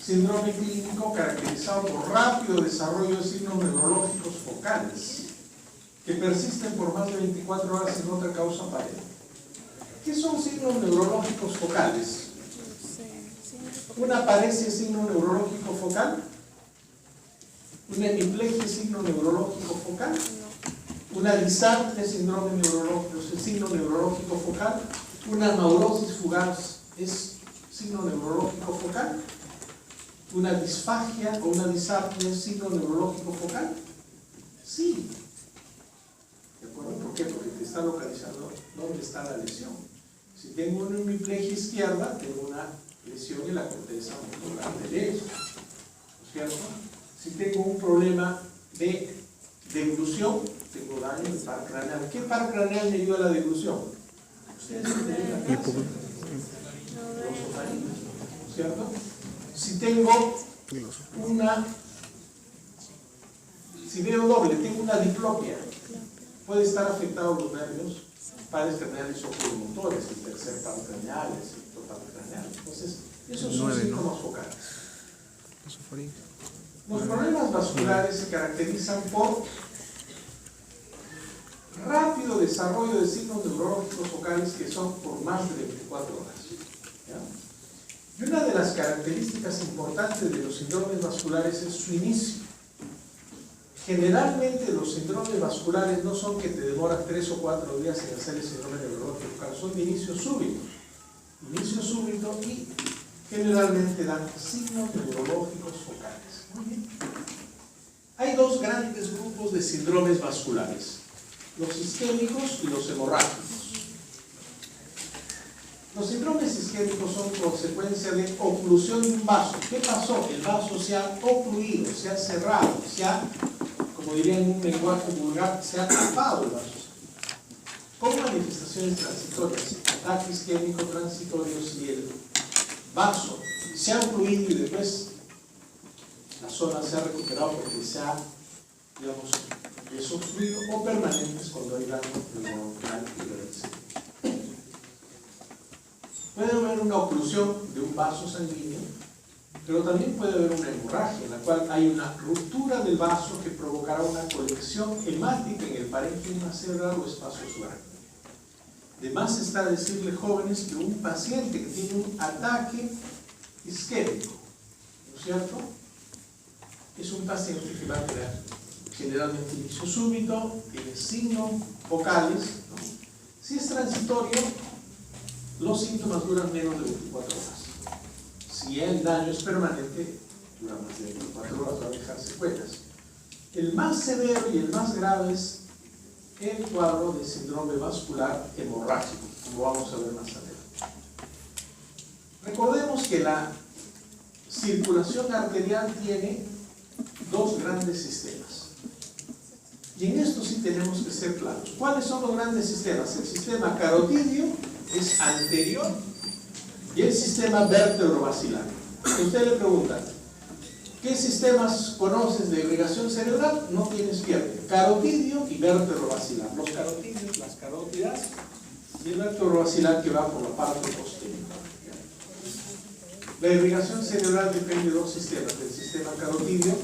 síndrome clínico caracterizado por rápido desarrollo de signos neurológicos focales que persisten por más de 24 horas sin otra causa aparente. ¿Qué son signos neurológicos focales? ¿Una paresia es signo neurológico focal? ¿Una hemiplegia es signo neurológico focal? ¿Una disartria es síndrome neurológico, es signo neurológico focal? ¿Una neurosis fugaz es signo neurológico focal? ¿Una disfagia o una disartria es signo neurológico focal? Sí. ¿De acuerdo? ¿Por qué? Porque te está localizando dónde está la lesión. Si tengo una hemiplegia izquierda, tengo una lesión en la corteza motor derecha, ¿no es cierto? Si tengo un problema de deglución, tengo daño del par craneal. ¿Qué par craneal me ayuda a la deglución? Ustedes tienen la clase. ¿No es cierto? Si tengo si veo doble, tengo una diplopia, puede estar afectado los nervios, pares craneales o oculomotores, el tercer par craneal, el sexto par craneal. Entonces, esos son síntomas focales. Los problemas vasculares se caracterizan por rápido desarrollo de signos neurológicos focales que son por más de 24 horas. ¿Ya? Y una de las características importantes de los síndromes vasculares es su inicio. Generalmente los síndromes vasculares no son que te demoran 3 o 4 días en hacer el síndrome neurológico focal, son de inicio súbito. Inicio súbito y generalmente dan signos neurológicos focales. Muy bien. Hay dos grandes grupos de síndromes vasculares, los isquémicos y los hemorrágicos. Los síndromes isquémicos son consecuencia de oclusión de un vaso. ¿Qué pasó? El vaso se ha ocluido, se ha cerrado, se ha, como diría en un lenguaje vulgar, se ha tapado el vaso. Con manifestaciones transitorias, ataque isquémico transitorio, si el vaso se ha ocluido y después la zona se ha recuperado porque se ha, digamos, desobstruido, o permanentes cuando hay daño neuronal irreversible. Puede haber una oclusión de un vaso sanguíneo, pero también puede haber una hemorragia en la cual hay una ruptura del vaso que provocará una colección hemática en el parénquima cerebral o espacio subaracnoideo. De más está decirle, jóvenes, que un paciente que tiene un ataque isquémico, ¿no es cierto?, es un paciente que va a tener generalmente inicio súbito, tiene signos focales, ¿no? Si es transitorio, los síntomas duran menos de 24 horas. Si el daño es permanente, dura más de 24 horas, va a dejar secuelas. El más severo y el más grave es el cuadro de síndrome vascular hemorrágico, como vamos a ver más adelante. Recordemos que la circulación arterial tiene dos grandes sistemas. Y en esto sí tenemos que ser claros. ¿Cuáles son los grandes sistemas? El sistema carotidio es anterior y el sistema vértebro-basilar. Si usted le pregunta, ¿qué sistemas conoces de irrigación cerebral? No tienes pierde. Carotidio y vértebro-basilar. Los carotidios, las carótidas, y el vértebro-basilar que va por la parte posterior. La irrigación cerebral depende de dos sistemas, del sistema carotidio.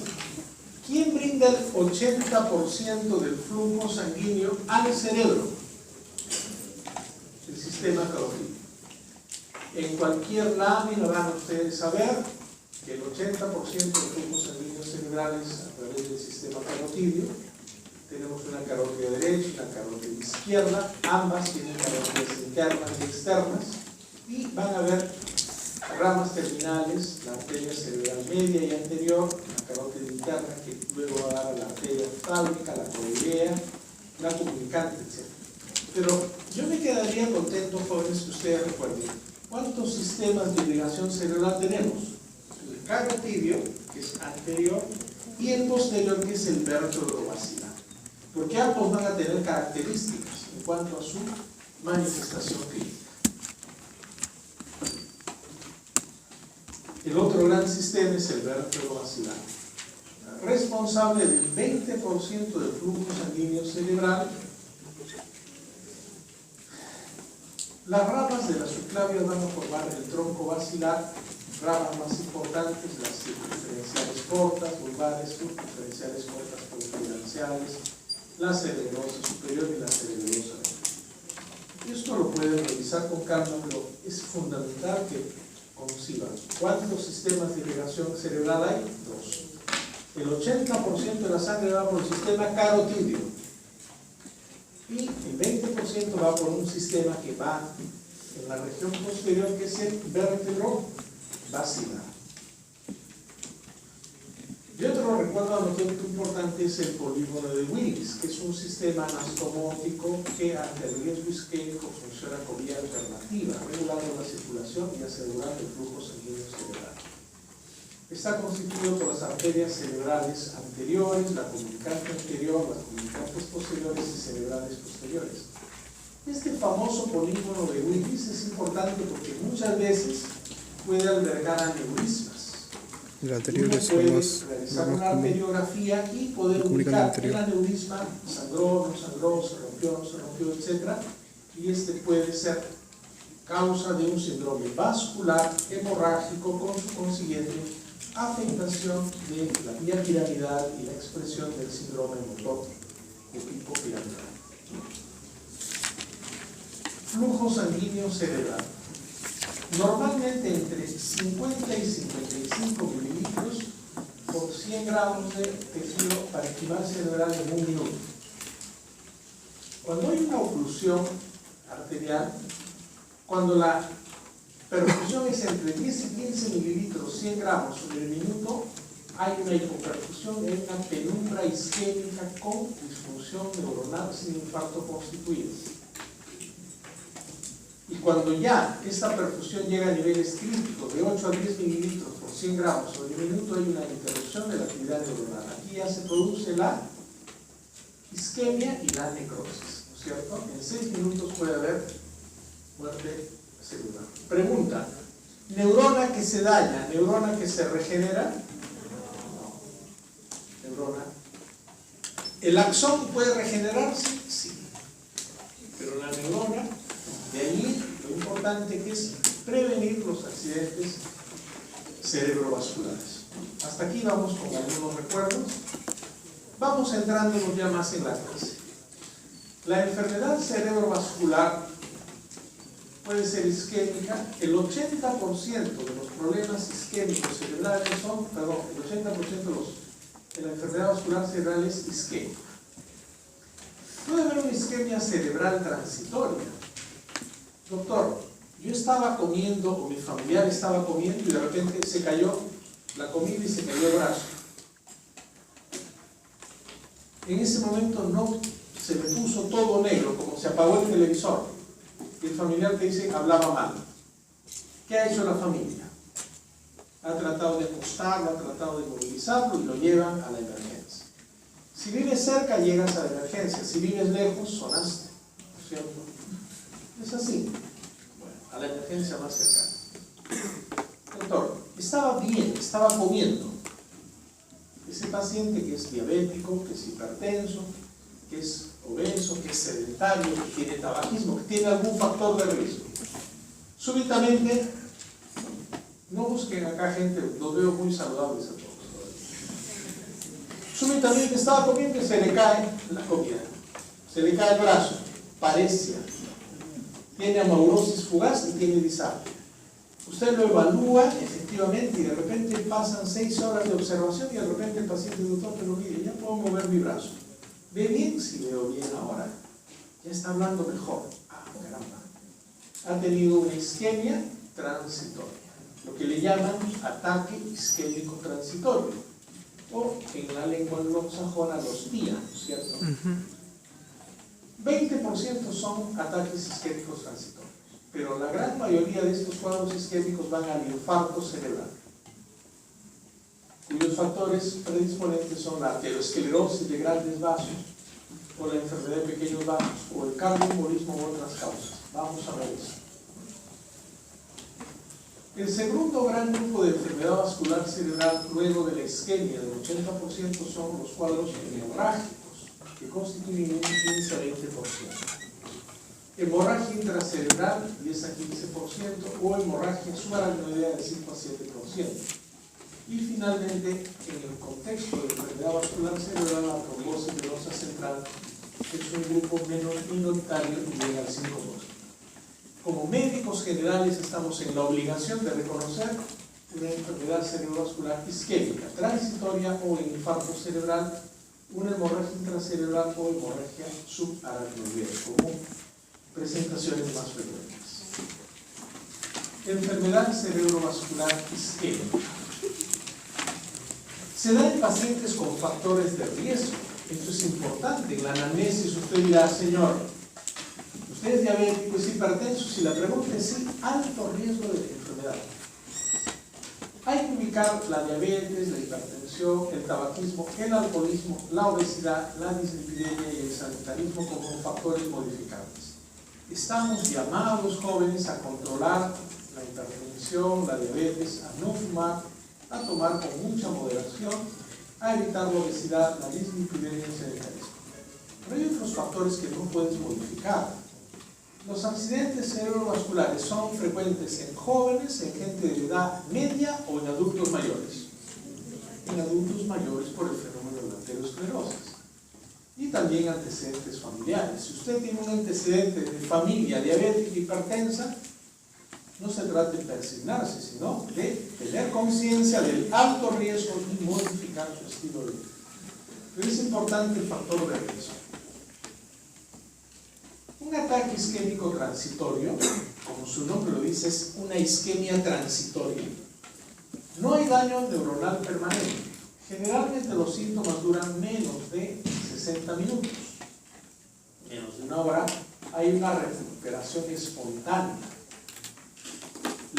¿Quién brinda el 80% del flujo sanguíneo al cerebro? El sistema carotidio. En cualquier lámina van ustedes a ver que el 80% de flujos sanguíneos cerebrales a través del sistema carotidio. Tenemos una carótida derecha y una carótida izquierda, ambas tienen carótidas internas y externas, y van a ver ramas terminales, la arteria cerebral media y anterior, la carótida interna que luego va a dar a la arteria oftálmica, la coilea, la comunicante, etc. Pero yo me quedaría contento, jóvenes, que ustedes recuerden cuántos sistemas de irrigación cerebral tenemos. El carotidio, que es anterior, y el posterior, que es el vértebro-basilar. Porque ambos van a tener características en cuanto a su manifestación clínica. El otro gran sistema es el vértebro-basilar, responsable del 20% del flujo sanguíneo cerebral. Las ramas de la subclavia van a formar el tronco basilar ramas más importantes, las circunferenciales cortas, vulvares, subdiferenciales cortas, confidenciales, la cerebrosa superior y la cerebrosa menor. Esto lo pueden revisar con calma, pero es fundamental que conciban. ¿Cuántos sistemas de irrigación cerebral hay? 2. El 80% de la sangre va por el sistema carotídeo y el 20% va por un sistema que va en la región posterior, que es el vértebro vacilar. Y otro recuerdo anecdótico importante es el polígono de Willis, que es un sistema anastomótico que ante el riesgo isquémico funciona como vía alternativa, regulando la circulación y asegurando el flujo sanguíneo cerebral. Está constituido por las arterias cerebrales anteriores, la comunicante anterior, las comunicantes posteriores y cerebrales posteriores. Este famoso polígono de Willis es importante porque muchas veces puede albergar aneurismas. El anterior es puede más realizar una arteriografía y poder ubicar el aneurisma, sangró, no sangró, se rompió, no se rompió, etc. Y este puede ser causa de un síndrome vascular hemorrágico con su consiguiente afectación de la vía piramidal y la expresión del síndrome motor de tipo piramidal. Flujo sanguíneo cerebral. Normalmente entre 50 y 55 mililitros por 100 gramos de tejido parenquimal cerebral en un minuto. Cuando hay una oclusión arterial, cuando la perfusión es entre 10 y 15 mililitros, 100 gramos sobre el minuto, hay una hipoperfusión, hay una penumbra isquémica con disfunción neuronal sin infarto constituido. Y cuando ya esta perfusión llega a niveles críticos de 8 a 10 mililitros por 100 gramos sobre el minuto, hay una interrupción de la actividad neuronal. Aquí ya se produce la isquemia y la necrosis, ¿no es cierto? En 6 minutos puede haber muerte celular. Pregunta: ¿neurona que se daña, neurona que se regenera? No. Neurona. ¿El axón puede regenerarse? Sí. Pero la neurona, de allí lo importante que es prevenir los accidentes cerebrovasculares. Hasta aquí vamos con algunos recuerdos. Vamos centrándonos ya más en la clase. La enfermedad cerebrovascular puede ser isquémica. El 80% de los problemas isquémicos cerebrales son, el 80% de la enfermedad vascular cerebral es isquémica. Puede haber una isquemia cerebral transitoria. Doctor, yo estaba comiendo, o mi familiar estaba comiendo, y de repente se cayó la comida y se cayó el brazo. En ese momento no se me puso todo negro, como se apagó el televisor. Y el familiar te dice, hablaba mal. ¿Qué ha hecho la familia? Ha tratado de acostarlo, ha tratado de movilizarlo y lo llevan a la emergencia. Si vives cerca, llegas a la emergencia. Si vives lejos, sonaste, ¿no es cierto? Es así. Bueno, a la emergencia más cercana. Doctor, estaba bien, estaba comiendo. Ese paciente que es diabético, que es hipertenso, que es obeso, que es sedentario, que tiene tabaquismo, que tiene algún factor de riesgo. Súbitamente, no busquen acá gente, los veo muy saludables a todos. Súbitamente estaba comiendo y se le cae la comida. Se le cae el brazo, parecia. Tiene amaurosis fugaz y tiene disartria. Usted lo evalúa efectivamente y de repente pasan 6 horas de observación y de repente el paciente, doctor, pero mire, ya puedo mover mi brazo. ¿Ve bien? Sí, veo bien ahora. Ya está hablando mejor. Ah, caramba. Ha tenido una isquemia transitoria, lo que le llaman ataque isquémico transitorio, o en la lengua anglosajona los TIA, ¿cierto? 20% son ataques isquémicos transitorios, pero la gran mayoría de estos cuadros isquémicos van al infarto cerebral, cuyos factores predisponentes son la aterosclerosis de grandes vasos, o la enfermedad de pequeños vasos, o el cardioembolismo u otras causas. Vamos a ver eso. El segundo gran grupo de enfermedad vascular cerebral, luego de la isquemia del 80%, son los cuadros hemorrágicos, que constituyen un 15 a 20%. hemorragia intracerebral 10 a 15% o hemorragia subaracnoidea de 5 a 7%. Y finalmente, en el contexto de enfermedad vascular cerebral, la trombosis venosa central es un grupo minoritario y llega al 5%. Como médicos generales estamos en la obligación de reconocer una enfermedad cerebrovascular isquémica, transitoria o en infarto cerebral, una hemorragia intracerebral o hemorragia subaracnoidea como presentaciones más frecuentes. Enfermedad cerebrovascular isquémica. Se da en pacientes con factores de riesgo. Esto es importante. En la anamnesis usted dirá, señor, usted es diabético, es hipertenso. Si la pregunta es sí, alto riesgo de la enfermedad. Hay que ubicar la diabetes, la hipertensión, el tabaquismo, el alcoholismo, la obesidad, la dislipidemia y el sedentarismo como factores modificantes. Estamos llamados, jóvenes, a controlar la hipertensión, la diabetes, a no fumar, a tomar con mucha moderación, a evitar la obesidad, la dislipidemia y el sedentarismo. Pero hay otros factores que no puedes modificar. Los accidentes cerebrovasculares son frecuentes en jóvenes, en gente de edad media o en adultos mayores. En adultos mayores por el fenómeno de la aterosclerosis. Y también antecedentes familiares. Si usted tiene un antecedente de familia diabética hipertensa, no se trata de persignarse, sino de tener conciencia del alto riesgo y modificar su estilo de vida. Pero es importante el factor de riesgo. Un ataque isquémico transitorio, como su nombre lo dice, es una isquemia transitoria. No hay daño neuronal permanente. Generalmente los síntomas duran menos de 60 minutos. Menos de una hora hay una recuperación espontánea.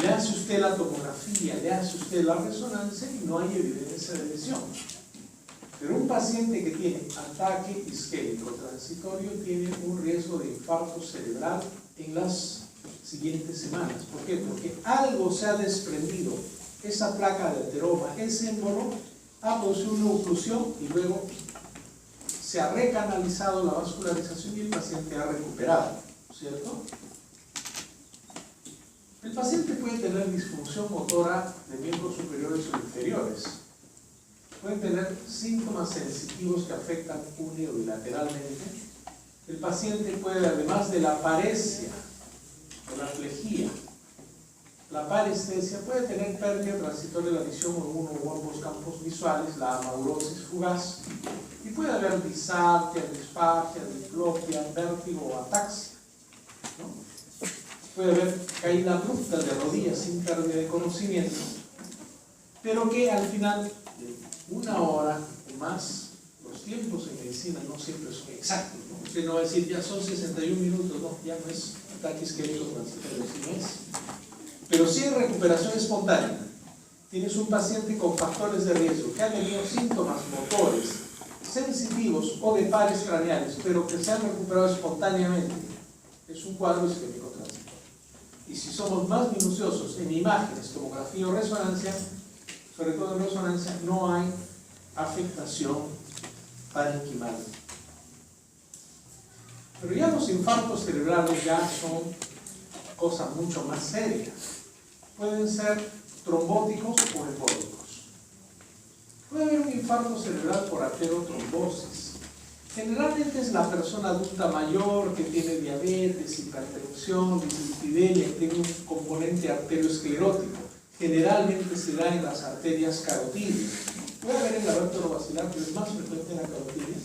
Le hace usted la tomografía, le hace usted la resonancia y no hay evidencia de lesión. Pero un paciente que tiene ataque isquémico transitorio tiene un riesgo de infarto cerebral en las siguientes semanas. ¿Por qué? Porque algo se ha desprendido, esa placa de ateroma, ese émbolo, ha producido una oclusión y luego se ha recanalizado la vascularización y el paciente ha recuperado, ¿cierto? El paciente puede tener disfunción motora de miembros superiores o inferiores. Pueden tener síntomas sensitivos que afectan uni o bilateralmente. El paciente puede, además de la paresia o la plejía, la parestesia, puede tener pérdida transitoria de la visión en uno u ambos campos visuales, la amaurosis fugaz, y puede haber disartia, disfagia, diplopia, vértigo o ataxia, ¿no? Puede haber caída abrupta de rodillas sin pérdida de conocimiento, pero que al final de una hora o más, los tiempos en medicina no siempre son exactos, ¿no? Usted no va a decir ya son 61 minutos, no, ya no es ataque isquémico transitorio, si no es. Pero sí hay recuperación espontánea. Tienes un paciente con factores de riesgo que ha tenido síntomas motores, sensitivos o de pares craneales, pero que se han recuperado espontáneamente. Es un cuadro isquémico transitorio. Y si somos más minuciosos en imágenes, tomografía o resonancia, sobre todo en resonancia, no hay afectación parenquimal. Pero ya los infartos cerebrales ya son cosas mucho más serias. Pueden ser trombóticos o embólicos. Puede haber un infarto cerebral por arteriotrombosis. Generalmente es la persona adulta mayor que tiene diabetes, hipertensión, dislipidemia, que tiene un componente arteriosclerótico. Generalmente se da en las arterias carotídeas. Puede haber en la vértebro-basilar, pero es más frecuente en la carotídea.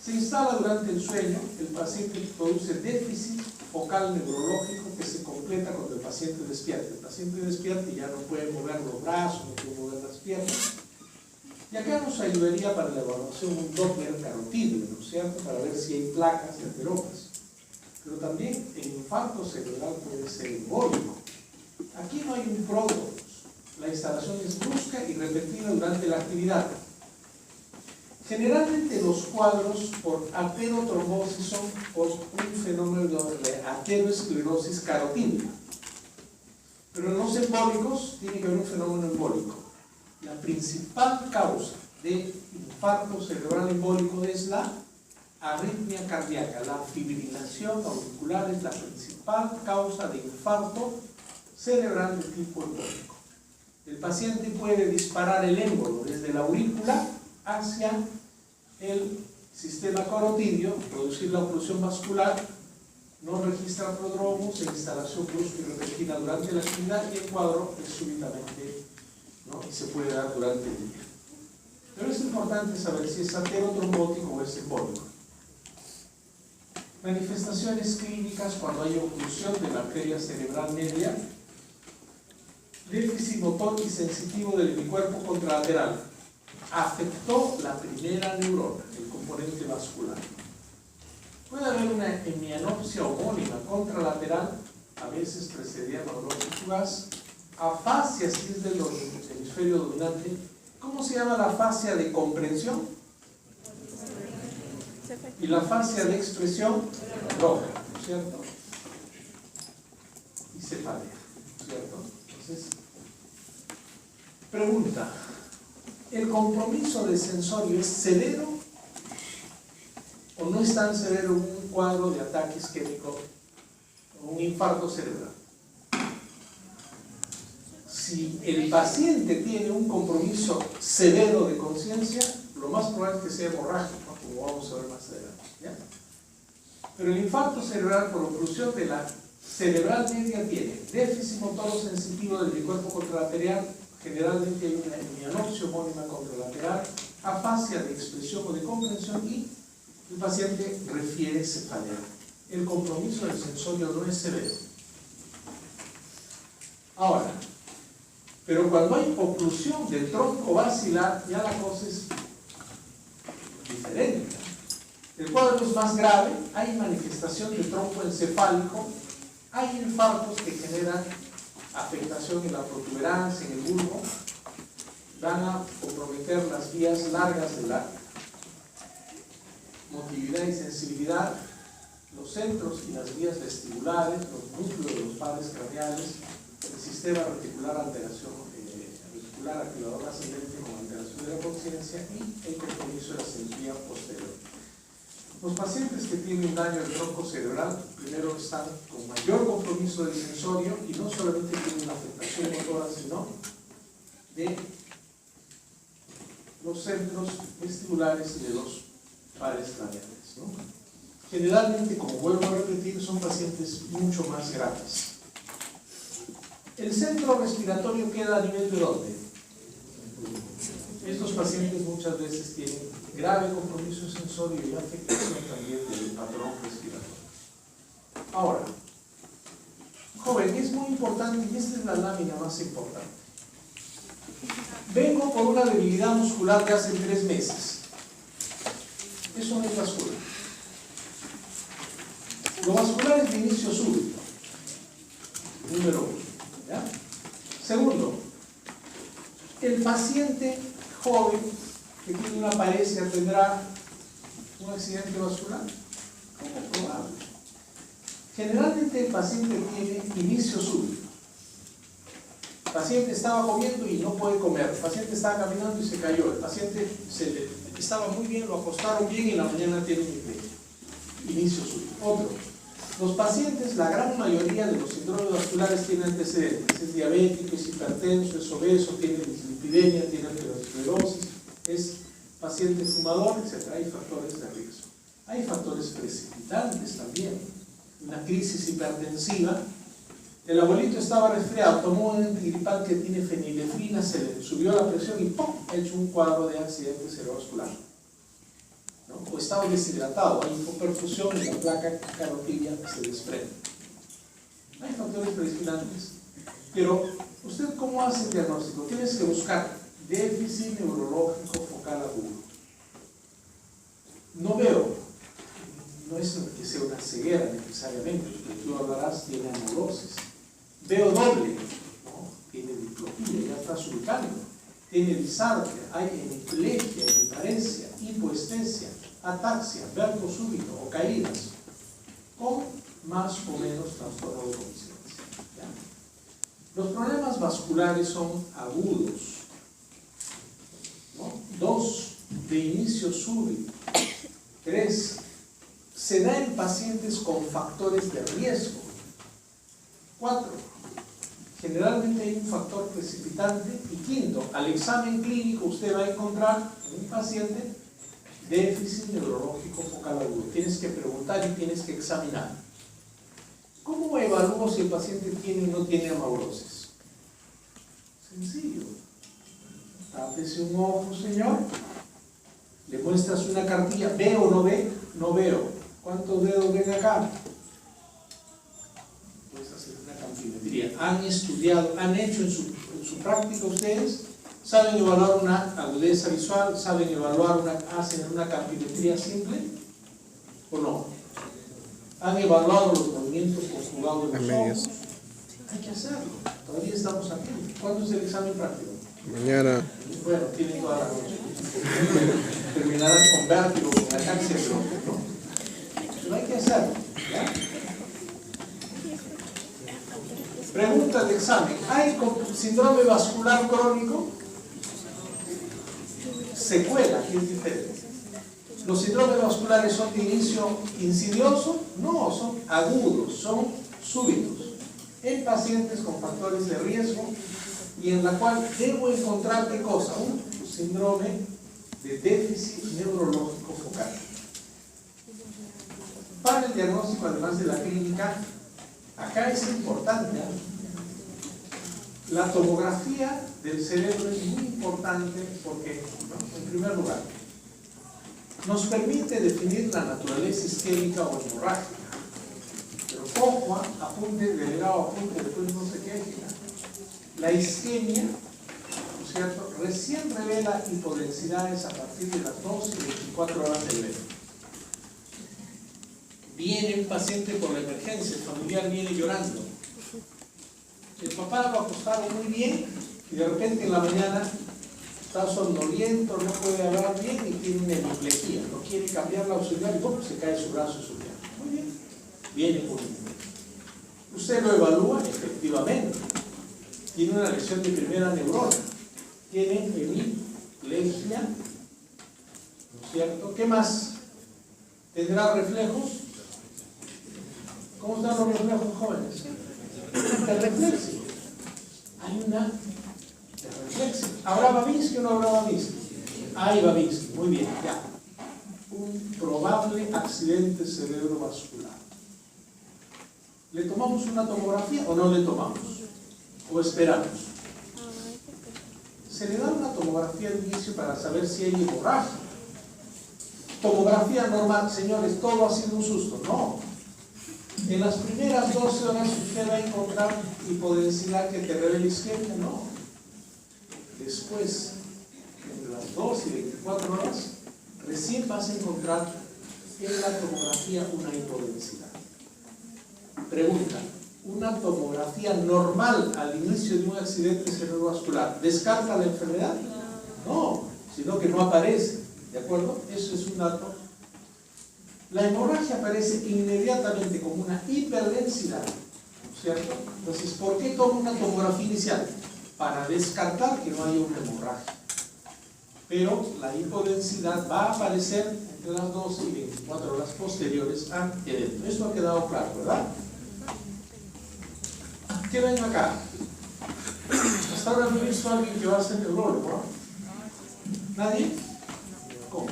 Se instala durante el sueño, el paciente produce déficit focal neurológico que se completa cuando el paciente despierta. El paciente despierta y ya no puede mover los brazos, no puede mover las piernas. Y acá nos ayudaría para la evaluación un Doppler carotídeo, ¿no es cierto? Para ver si hay placas y ateromas. Pero también el infarto cerebral puede ser embólico. Aquí no hay un pródromo. La instalación es brusca y repentina durante la actividad. Generalmente los cuadros por arteriotrombosis son por un fenómeno de ateroesclerosis carotídea. Pero en los embólicos tiene que haber un fenómeno embólico. La principal causa de infarto cerebral embólico es la arritmia cardíaca. La fibrilación auricular es la principal causa de infarto cerebral de tipo embólico. El paciente puede disparar el émbolo desde la aurícula hacia el sistema carotidio, producir la oclusión vascular, no registra prodromos e instalación brusca y repentina durante la actividad, y el cuadro es súbitamente, ¿no? Y se puede dar durante el día. Pero es importante saber si es aterotrombótico o es embólico. Manifestaciones clínicas cuando hay oclusión de la arteria cerebral media: déficit motor y sensitivo del hemicuerpo contralateral. Afectó la primera neurona, el componente vascular. Puede haber una hemianopsia homónima contralateral, a veces precedida neurosis fugaz. Afasia, si es del hemisferio dominante. ¿Cómo se llama la fascia de comprensión? Y la fascia de expresión, roja, ¿no es cierto? Y cefalea, ¿no es cierto? Entonces, pregunta: ¿el compromiso de sensorio es severo o no es tan severo un cuadro de ataque isquémico o un infarto cerebral? Si el paciente tiene un compromiso severo de conciencia, lo más probable es que sea hemorrágico, como vamos a ver más adelante, ¿ya? Pero el infarto cerebral por oclusión de la cerebral media tiene déficit motor sensitivo del hemicuerpo contralateral, generalmente hay una hemianopsia homónima contralateral, afasia de expresión o de comprensión, y el paciente refiere cefalea. El compromiso del sensorio no es severo. Ahora, pero cuando hay oclusión del tronco basilar, ya la cosa es diferente. El cuadro es más grave, hay manifestación del tronco encefálico, hay infartos que generan afectación en la protuberancia, en el bulbo, van a comprometer las vías largas de la motilidad y sensibilidad, los centros y las vías vestibulares, los núcleos de los pares craneales, el sistema reticular, alteración reticular activador ascendente con alteración de la conciencia, y el compromiso de la cirugía posterior. Los pacientes que tienen daño del tronco cerebral, primero están con mayor compromiso del sensorio, y no solamente tienen una afectación motora, sino de los centros vestibulares y de los pares craneales, ¿no? Generalmente, como vuelvo a repetir, son pacientes mucho más graves. El centro respiratorio queda a nivel de ¿dónde? Estos pacientes muchas veces tienen grave compromiso sensorio y afectación también del patrón respiratorio. Ahora, joven, es muy importante, y esta es la lámina más importante. Vengo por una debilidad muscular de hace 3 meses. Eso no es vascular. Lo vascular es de inicio súbito. Número 1. ¿Ya? Segundo, el paciente joven que tiene una paresia tendrá un accidente vascular. ¿Cómo probable? Generalmente el paciente tiene inicio súbito. El paciente estaba comiendo y no puede comer. El paciente estaba caminando y se cayó. El paciente estaba muy bien, lo acostaron bien y en la mañana tiene un inicio súbito. Otro. Los pacientes, la gran mayoría de los síndromes vasculares tienen antecedentes. Es diabético, es hipertenso, es obeso, tiene dislipidemia, tiene arteriosclerosis, es paciente fumador, etc. Hay factores de riesgo. Hay factores precipitantes también. Una crisis hipertensiva. El abuelito estaba resfriado, tomó un antigripal que tiene fenilefrina, se le subió la presión y ¡pum!, ha hecho un cuadro de accidente cerebrovascular. ¿No? O estaba deshidratado, hay hipoperfusión y la placa carotidia se desprende. Hay factores precipitantes. Pero, ¿usted cómo hace el diagnóstico? Tienes que buscar déficit neurológico focal agudo. No veo, no es que sea una ceguera necesariamente, porque tú hablarás, tiene anulosis. Veo doble, ¿no? Tiene diplopía, ya está surcando, tiene disartria, hay hemiplegia, hemiparesia, hipoestesia, ataxia, vértigo súbito o caídas, con más o menos trastorno de conciencia. Los problemas vasculares son agudos, ¿no? 2 de inicio súbito, 3 se da en pacientes con factores de riesgo. 4. Generalmente hay un factor precipitante. Y 5, al examen clínico usted va a encontrar en un paciente déficit neurológico focal agudo. Tienes que preguntar y tienes que examinar. ¿Cómo evalúo si el paciente tiene o no tiene amaurosis? Sencillo. Tápese un ojo, señor. Le muestras una cartilla. ¿Ve o no ve? No veo. ¿Cuántos dedos ven acá? Puedes hacer una campimetría. ¿Han estudiado, han hecho en su práctica ustedes? ¿Saben evaluar una agudeza visual? ¿Saben evaluar hacen una campimetría simple? ¿O no? ¿Han evaluado los movimientos conjugados de los ojos? Hay que hacerlo. Todavía estamos aquí. ¿Cuándo es el examen práctico? Mañana. Bueno, tienen toda la noche. Terminarán con vértigo, con ataxia, pero hay que hacerlo. ¿Ya? Pregunta de examen. ¿Hay síndrome vascular crónico? Secuela, que es diferente. ¿Los síndromes vasculares son de inicio insidioso? No, son agudos, son súbitos. En pacientes con factores de riesgo y en la cual debo encontrar ¿qué cosa? Un síndrome de déficit neurológico focal. Para el diagnóstico, además de la clínica, acá es importante. La tomografía del cerebro es muy importante porque, ¿no? En primer lugar, nos permite definir la naturaleza isquémica o hemorrágica. Pero ojo, apunte, delegado apunte, después no se queje. La isquemia, ¿no es cierto?, recién revela hipodensidades a partir de las 2 y 24 horas del bebé. Viene un paciente por la emergencia, el familiar viene llorando. El papá lo acostaron muy bien y de repente en la mañana está somnoliento, no puede hablar bien y tiene una hemiplegia. No quiere cambiar la auxiliar y ¡pum!, se cae su brazo y su pierna. Muy bien. Viene con un... Usted lo evalúa, efectivamente. Tiene una lesión de primera neurona. Tiene hemiplegia. ¿No es cierto? ¿Qué más? ¿Tendrá reflejos? ¿Cómo están los reflejos, jóvenes? Hiperreflexia. Hay una hiperreflexia. ¿Habrá Babinski o no habrá Babinski? Hay Babinski. Muy bien, ya. Un probable accidente cerebrovascular. ¿Le tomamos una tomografía o no le tomamos? ¿O esperamos? Se le da una tomografía de inicio para saber si hay hemorragia. Tomografía normal, señores, todo ha sido un susto. No. En las primeras 12 horas usted va a encontrar hipodensidad que te revela isquemia, no. Después, entre las 2 y 24 horas, recién vas a encontrar en la tomografía una hipodensidad. Pregunta, ¿una tomografía normal al inicio de un accidente cerebrovascular descarta la enfermedad? No, sino que no aparece, ¿de acuerdo? Eso es un dato. La hemorragia aparece inmediatamente como una hiperdensidad, ¿cierto? Entonces, ¿por qué tomo una tomografía inicial? Para descartar que no haya una hemorragia. Pero la hipodensidad va a aparecer entre las 12 y 24 horas posteriores a evento. Esto ha quedado claro, ¿verdad? ¿Qué ven acá? Hasta ahora no he visto a alguien que va a ser neurólogo, ¿no? ¿Nadie? ¿Cómo?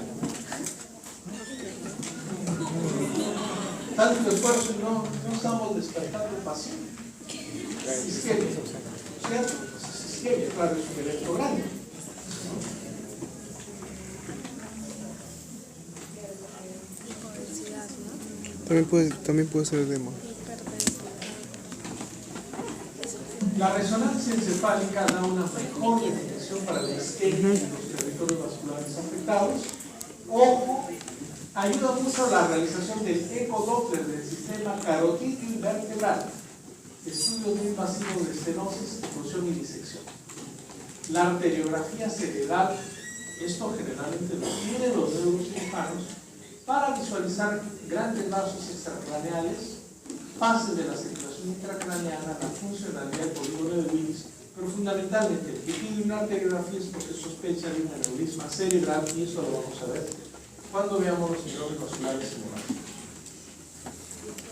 Tanto esfuerzo y no estamos despertando el paciente. Isquemia, ¿cierto? Entonces, isquemia, claro, es un evento grande. También puede ser edema. La resonancia encefálica da una mejor definición para la isquemia en los territorios vasculares afectados. Ojo, ayuda mucho la realización del ecodoppler del sistema carotídeo vertebral, estudios muy masivos de estenosis, expulsión y disección. La arteriografía cerebral, esto generalmente lo tienen los neurocirujanos para visualizar grandes vasos extracraneales, fases de la circulación intracraneana, la funcionalidad del polígono de Willis, pero fundamentalmente el que pide una arteriografía es porque sospecha de un aneurisma cerebral y eso lo vamos a ver cuando veamos los síndromes vasculares hemorrágicos.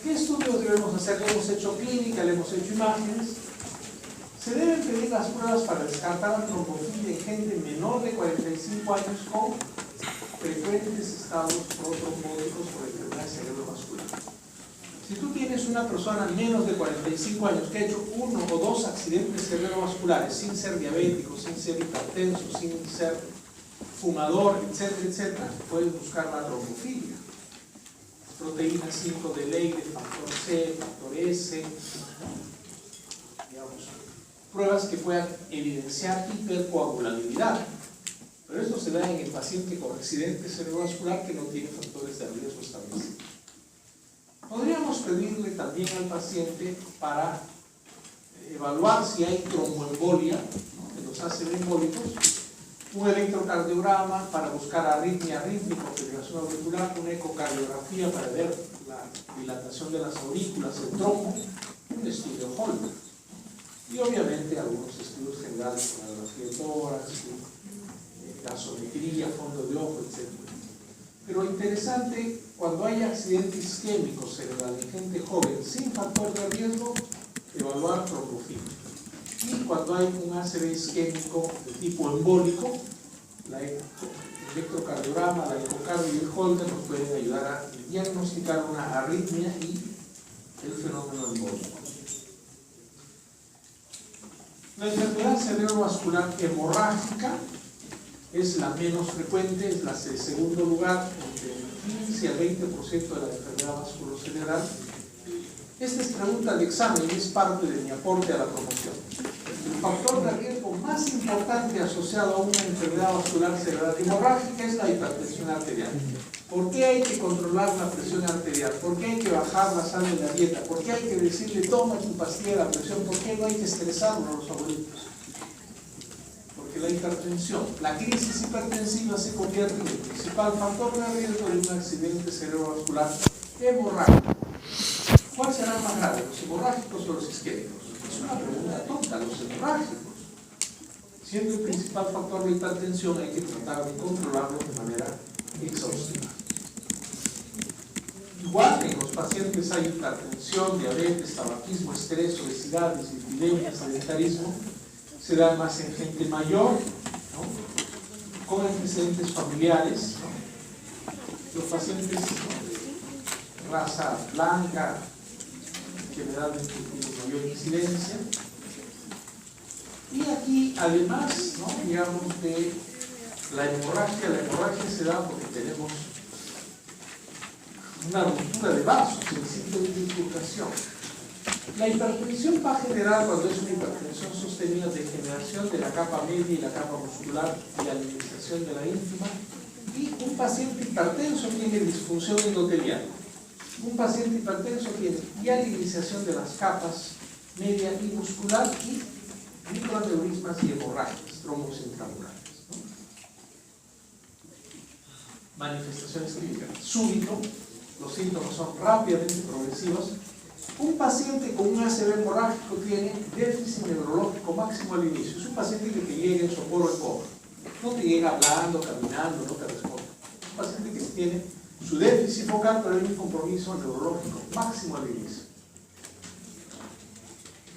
¿Qué estudios debemos hacer? Le hemos hecho clínica, le hemos hecho imágenes. Se deben pedir las pruebas para descartar la trombofilia en gente menor de 45 años con frecuentes estados protrombóticos por enfermedad cerebrovascular. Si tú tienes una persona menos de 45 años que ha hecho 1 o 2 accidentes cerebrovasculares sin ser diabético, sin ser hipertenso, sin ser fumador, etcétera, etcétera, puedes buscar la trombofilia. Proteína 5 de Leigh, factor C, factor S, digamos, pruebas que puedan evidenciar hipercoagulabilidad. Pero esto se da en el paciente con accidente cerebrovascular que no tiene factores de riesgo establecidos. Podríamos pedirle también al paciente para evaluar si hay tromboembolia, ¿no?, de los ACV embólicos, un electrocardiograma para buscar arritmia rítmica o fibrilación auricular, una ecocardiografía para ver la dilatación de las aurículas, el trombo, un estudio Holter y obviamente algunos estudios generales, radiografía de tórax, gasometría, fondo de ojo, etc. Pero interesante, cuando hay accidente isquémico cerebral en gente joven sin factor de riesgo, evaluar trombofilia. Y cuando hay un ACV isquémico de tipo embólico, el electrocardiograma, la ecocardio y el Holter nos pueden ayudar a diagnosticar una arritmia y el fenómeno embólico. La enfermedad cerebrovascular hemorrágica es la menos frecuente, es la de segundo lugar, entre el 15 al 20% de la enfermedad vasculocerebral. Esta es pregunta de examen y es parte de mi aporte a la promoción. El factor de riesgo más importante asociado a una enfermedad vascular cerebral hemorrágica es la hipertensión arterial. ¿Por qué hay que controlar la presión arterial? ¿Por qué hay que bajar la sal de la dieta? ¿Por qué hay que decirle toma tu pastilla de la presión? ¿Por qué no hay que estresarlo a los abuelitos? Porque la hipertensión, la crisis hipertensiva se convierte en el principal factor de riesgo de un accidente cerebrovascular hemorrágico. ¿Cuál será más grave, los hemorrágicos o los isquémicos? Es una pregunta tonta, los hemorrágicos. Siendo el principal factor de hipertensión, hay que tratar de controlarlo de manera exhaustiva. Igual en los pacientes hay hipertensión, diabetes, tabaquismo, estrés, obesidad, dislipidemia, sedentarismo. Se da más en gente mayor, ¿no?, con antecedentes familiares, ¿no? Los pacientes de raza blanca generalmente tienen mayor incidencia. Y aquí además, ¿no?, digamos, de la hemorragia se da porque tenemos una ruptura de vasos, el sitio de bifurcación. La hipertensión va a generar, cuando es una hipertensión sostenida, degeneración de la capa media y la capa muscular y la alimentación de la ínfima. Y un paciente hipertenso tiene disfunción endotelial. Un paciente hipertenso tiene dialinización de las capas media y muscular y microaneurismas y hemorragias, trombos intramurales, ¿no? Manifestaciones clínicas. Súbito, los síntomas son rápidamente progresivos. Un paciente con un ACV hemorrágico tiene déficit neurológico máximo al inicio. Es un paciente que te llega en sopor o en coma. No te llega hablando, caminando, no te responde. Es un paciente que tiene su déficit focal, pero hay un compromiso neurológico máximo al inicio.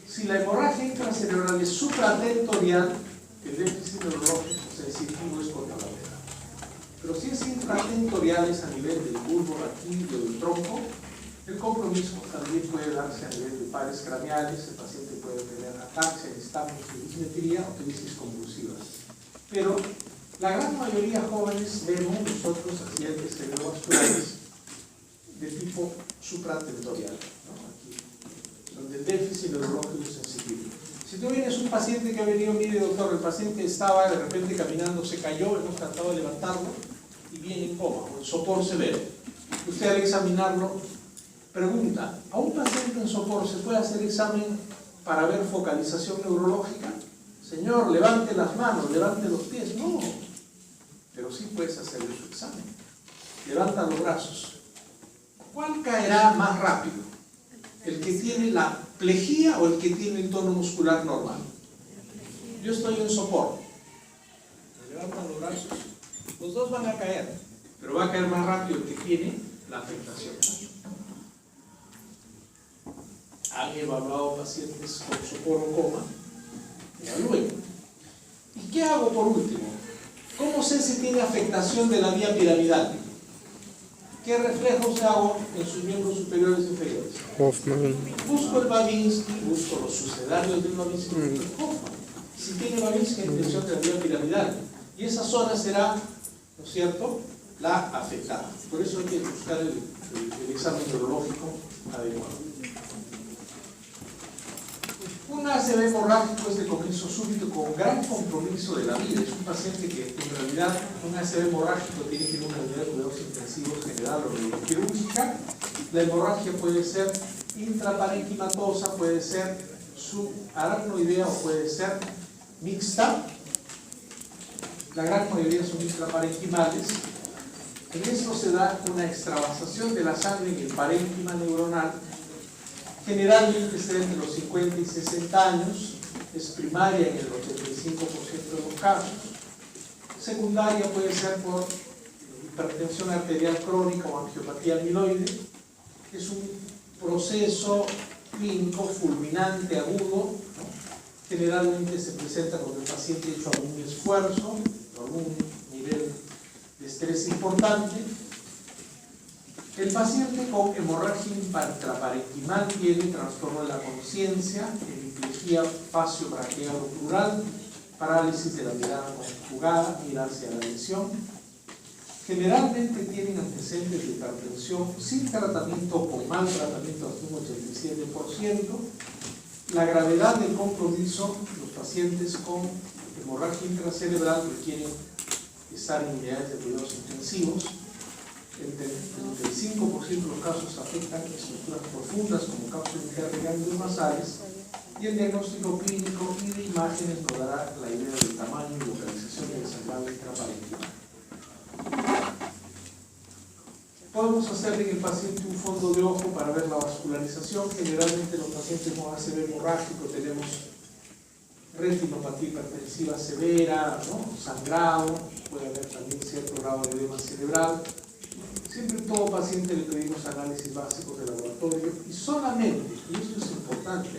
Si la hemorragia intracerebral es supratentorial, el déficit neurológico sensitivo es contralateral. Pero si es intratentorial, es a nivel del bulbo raquídeo del tronco, el compromiso también puede darse a nivel de pares craneales. El paciente puede tener ataxia, nistagmus, dismetría o crisis convulsivas. Pero la gran mayoría jóvenes vemos nosotros accidentes cerebrovasculares de tipo supratentorial, ¿no?, aquí, donde el déficit neurológico es sensitivo. Si tú vienes un paciente que ha venido, mire doctor, el paciente estaba de repente caminando, se cayó, hemos tratado de levantarlo y viene en coma o en sopor severo. Usted al examinarlo pregunta, ¿a un paciente en sopor se puede hacer examen para ver focalización neurológica? Señor, levante las manos, levante los pies. No, pero sí puedes hacerle su examen. Levanta los brazos. ¿Cuál caerá más rápido? ¿El que tiene la plejía o el que tiene el tono muscular normal? Yo estoy en sopor. Me levantan los brazos. Los dos van a caer, pero va a caer más rápido el que tiene la afectación. han evaluado pacientes con sopor o coma, evalúen. ¿Y qué hago por último? ¿Cómo sé si tiene afectación de la vía piramidal? ¿Qué reflejos hago en sus miembros superiores e inferiores? Hoffman. Busco el Babinski, busco los sucedáneos del Babinski, busco el Hoffman. Si tiene Babinski, hay infección de la vía piramidal. Y esa zona será, ¿no es cierto?, la afectada. Por eso hay que buscar el examen neurológico adecuado. Un ACV hemorrágico es de comienzo súbito con gran compromiso de la vida. Es un paciente que en realidad un ACV hemorrágico tiene que ir a una unidad de cuidados intensivos general o neuroquirúrgica. La hemorragia puede ser intraparenquimatosa, puede ser subaracnoidea o puede ser mixta. La gran mayoría son intraparenquimales. En esto se da una extravasación de la sangre en el parénquima neuronal. Generalmente está entre los 50 y 60 años, es primaria en el 85% de los casos. Secundaria puede ser por hipertensión arterial crónica o angiopatía amiloide. Es un proceso clínico fulminante, agudo, ¿no? Generalmente se presenta cuando el paciente ha hecho algún esfuerzo, algún nivel de estrés importante. El paciente con hemorragia intraparenquimal tiene trastorno de la conciencia, hemiplegia facio-braquialo-plural, parálisis de la mirada conjugada, mira hacia la lesión. Generalmente tienen antecedentes de hipertensión sin tratamiento o con mal tratamiento hasta un 87%. La gravedad del compromiso, los pacientes con hemorragia intracerebral requieren estar en unidades de cuidados intensivos. Entre el 5% de los casos afectan estructuras profundas como cápsulas interganglios basales, y el diagnóstico clínico y de imágenes nos dará la idea del tamaño y localización del sangrado intraparenquimal. Podemos hacer en el paciente un fondo de ojo para ver la vascularización. Generalmente los pacientes con ACV hemorrágico tenemos retinopatía hipertensiva severa, ¿no? Sangrado, puede haber también cierto grado de edema cerebral. Siempre todo paciente le pedimos análisis básicos de laboratorio y solamente, y esto es importante,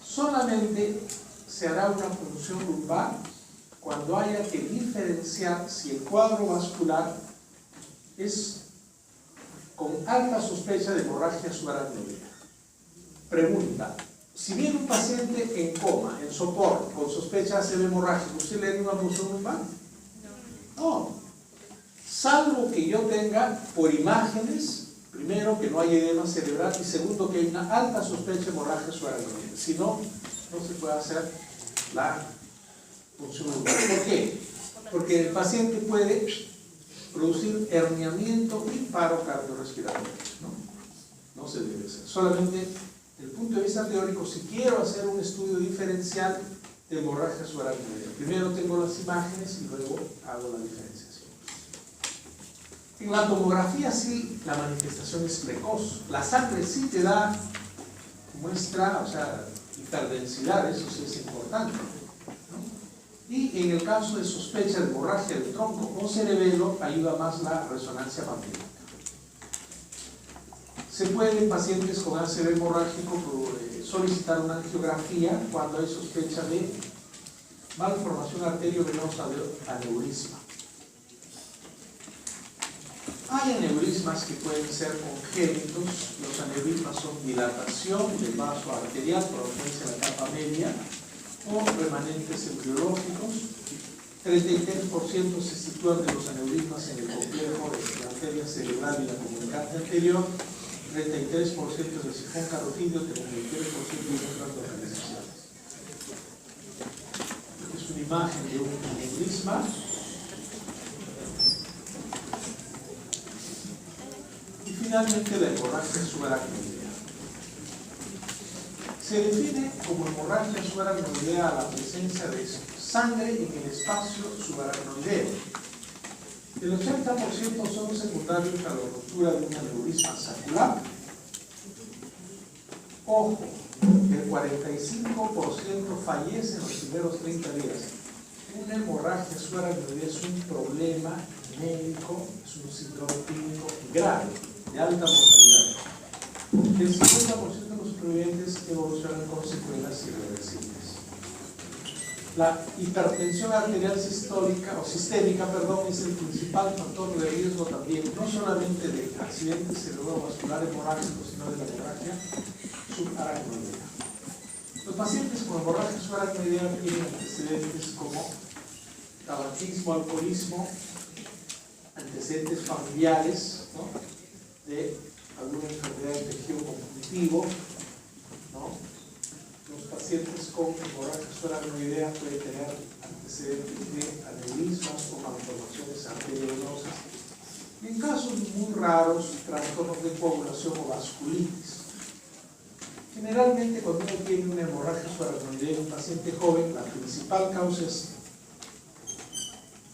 solamente se hará una punción lumbar cuando haya que diferenciar si el cuadro vascular es con alta sospecha de hemorragia subaracnoidea. Pregunta: si viene un paciente en coma, en sopor, con sospecha de ACV hemorrágico, ¿usted le haría una punción lumbar? No. Salvo que yo tenga por imágenes, primero, que no hay edema cerebral y segundo, que hay una alta sospecha de hemorragia subaracnoidea. Si no, no se puede hacer la punción lumbar. ¿Por qué? Porque el paciente puede producir herniamiento y paro cardiorrespiratorio. No se debe hacer. Solamente, desde el punto de vista teórico, si quiero hacer un estudio diferencial de hemorragia subaracnoidea, primero tengo las imágenes y luego hago la diferenciación. En la tomografía sí, la manifestación es precoz. La sangre sí te da muestra, o sea, hiperdensidad, eso sí es importante, ¿no? Y en el caso de sospecha de hemorragia del tronco o cerebelo, ayuda más la resonancia magnética. Se puede en pacientes con ACV hemorrágico solicitar una angiografía cuando hay sospecha de malformación arteriovenosa de aneurisma. Hay aneurismas que pueden ser congénitos. Los aneurismas son dilatación del vaso arterial por ausencia de la capa media o remanentes embriológicos. 33% se sitúan de los aneurismas en el complejo de la arteria cerebral y la comunicante anterior. 33% del sifón carotídeo, 33% de otras localizaciones. Esta es una imagen de un aneurisma. Finalmente, la hemorragia subaracnoidea. Se define como hemorragia subaracnoidea a la presencia de sangre en el espacio subaracnoideo. El 80% son secundarios a la ruptura de un aneurisma sacral. Ojo, el 45% fallece en los primeros 30 días. Una hemorragia subaracnoidea es un problema médico, es un síndrome clínico grave, de alta mortalidad. El 50% de los influyentes evolucionan con secuelas irreversibles. La hipertensión arterial sistólica o sistémica, es el principal factor de riesgo también, no solamente de accidentes cerebrovasculares hemorrágicos, sino de la hemorragia subaracnoidea. Los pacientes con hemorragia subaracnoidea tienen antecedentes como tabaquismo, alcoholismo, antecedentes familiares, ¿no?, de alguna enfermedad de tejido conjuntivo, ¿no? Los pacientes con hemorragia subaracnoidea pueden tener antecedentes de aneurismas o malformaciones arteriovenosas y en casos muy raros trastornos de coagulación o vasculitis. Generalmente cuando uno tiene una hemorragia subaracnoidea en un paciente joven, la principal causa es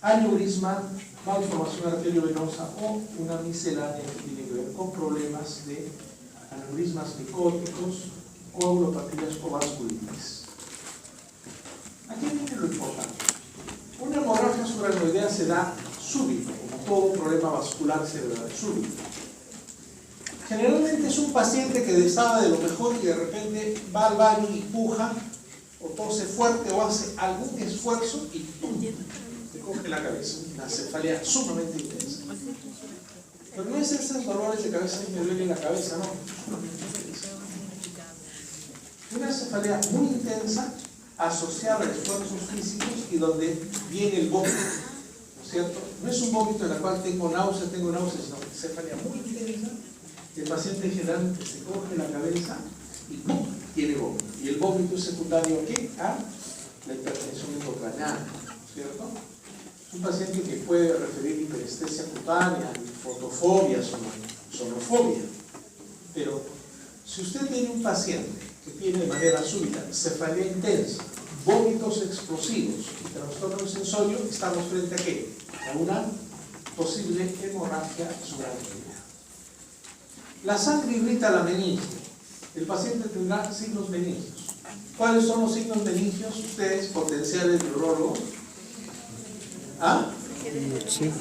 aneurisma, malformación arteriovenosa o una miscelánea que tiene que ver con problemas de aneurismas micóticos, coagulopatías o vasculitis. Aquí viene lo importante. Una hemorragia subaracnoidea se da súbito, como todo problema vascular cerebral súbito. Generalmente es un paciente que estaba de lo mejor y de repente va al baño y puja o tose fuerte o hace algún esfuerzo y ¡pum!, se coge la cabeza, una cefalea sumamente intensa. Pero no es esos dolores de cabeza y me duele la cabeza, no, sumamente intensa. Una cefalea muy intensa asociada a esfuerzos físicos y donde viene el vómito, ¿no es cierto? No es un vómito en el cual tengo náuseas, sino cefalea muy intensa. El paciente generalmente se coge la cabeza y ¡pum!, tiene vómito. Y el vómito es secundario ¿a qué? A la hipertensión intracraneal, ¿cierto? Es un paciente que puede referir hiperestesia cutánea, fotofobia, sonofobia. Pero si usted tiene un paciente que tiene de manera súbita cefalea intensa, vómitos explosivos y trastorno sensorio, estamos frente a ¿qué? A una posible hemorragia subaracnoidea. La sangre irrita la meninge. El paciente tendrá signos meningios. ¿Cuáles son los signos meningios? Ustedes, potenciales neurólogos. ¿Ah? Sí.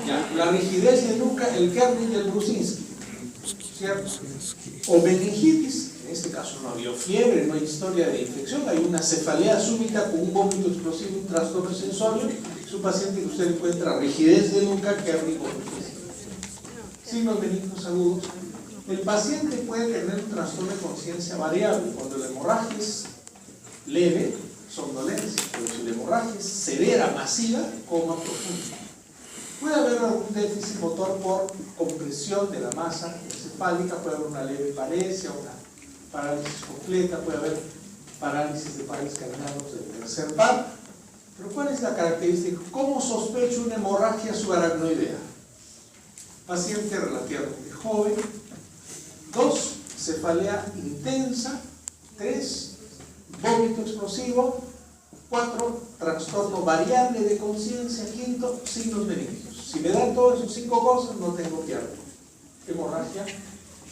Ya, la rigidez de nuca, el Kernig y el Brusinski, ¿cierto? O meningitis, en este caso no había fiebre, no hay historia de infección, hay una cefalea súbita con un vómito explosivo, un trastorno sensorio. Es un paciente que usted encuentra rigidez de nuca, Kernig o Brusinski. Signos benignos agudos. El paciente puede tener un trastorno de conciencia variable. Cuando la hemorragia es leve, somnolencia, pero si la hemorragia es severa, masiva, coma profundo. Puede haber algún déficit motor por compresión de la masa encefálica, puede haber una leve paresia, una parálisis completa, puede haber parálisis de pares cardianos del tercer par. Pero ¿cuál es la característica? ¿Cómo sospecho una hemorragia subaracnoidea? Paciente relativamente joven. 2, cefalea intensa. 3, vómito explosivo. 4, trastorno variable de conciencia. 5, signos benignos. Si me dan todas esas 5 cosas, no tengo que hablar. Hemorragia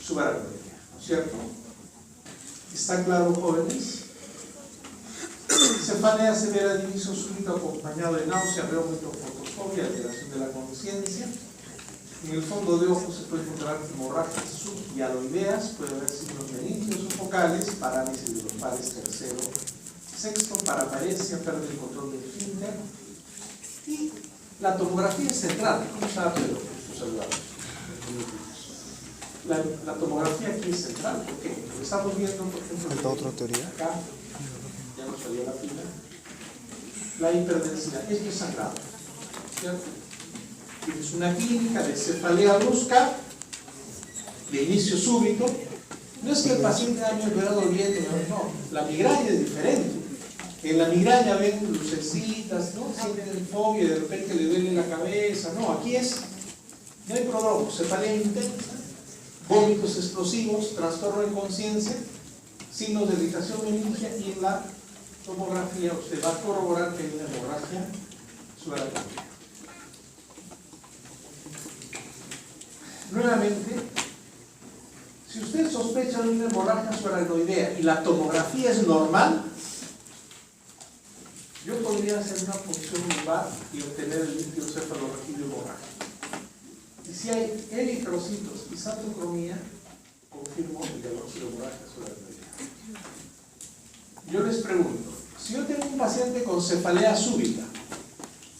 subaracnoidea, ¿no es cierto? ¿Está claro, jóvenes? Cefalea severa de inicio súbito acompañado de náusea, vómito, fotofobia, alteración de la conciencia. En el fondo de ojo se puede encontrar hemorragias subhialoideas, puede haber signos meningios o focales, parálisis de los pares tercero, sexto, paraparesia, pérdida del control del esfínter. Y la tomografía es central. ¿Cómo sabe de lo que estoy saludando? La tomografía aquí es central. ¿Por qué? Porque estamos viendo, por ejemplo, ¿Falta otra teoría? acá, ya nos salió la fila, la hiperdensidad. Esto es sangrado, ¿cierto? Tienes una clínica de cefalea brusca, de inicio súbito. No es que el paciente haya empeorado doliendo, no. La migraña es diferente. En la migraña ven lucecitas, ¿no? Sienten fobia y de repente le duele la cabeza. No, aquí no hay prodromo, cefalea intensa, vómitos explosivos, trastorno de conciencia, signos de irritación meningia, y en la tomografía usted va a corroborar que hay una hemorragia subaracnoidea. Nuevamente, si usted sospecha de una hemorragia subaracnoidea y la tomografía es normal, yo podría hacer una punción lumbar y obtener el líquido cefalorraquídeo hemorrágico. Y si hay eritrocitos y satocromía, confirmo el diagnóstico de hemorragia subaracnoidea. Yo les pregunto, si yo tengo un paciente con cefalea súbita,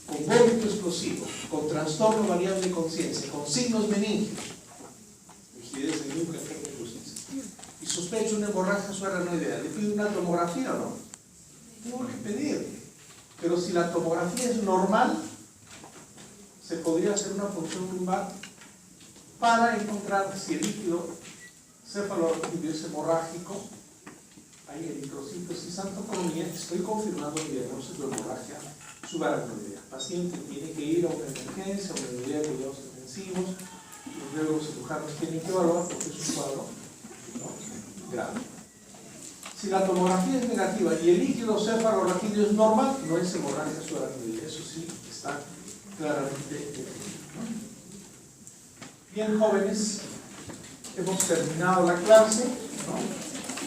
con vómito explosivo, con trastorno variable de conciencia, con signos meningos, rigidez de núcleo, y sospecho una hemorragia subaracnoidea, ¿le pido una tomografía o no? Tengo que pedir. Pero si la tomografía es normal, se podría hacer una punción lumbar para encontrar si el líquido cefalorraquídeo es hemorrágico. Hay eritrocitos y santocolomía. Estoy confirmando el diagnóstico de hemorragia subaracnoidea. El paciente tiene que ir a una emergencia, a una unidad de cuidados intensivos. Los cirujanos tienen que evaluar porque es un cuadro grave. Si la tomografía es negativa y el líquido cefalorraquídeo es normal, no es hemorragia subaracnoidea. Eso sí está claramente definido. Bien, jóvenes, hemos terminado la clase, ¿no?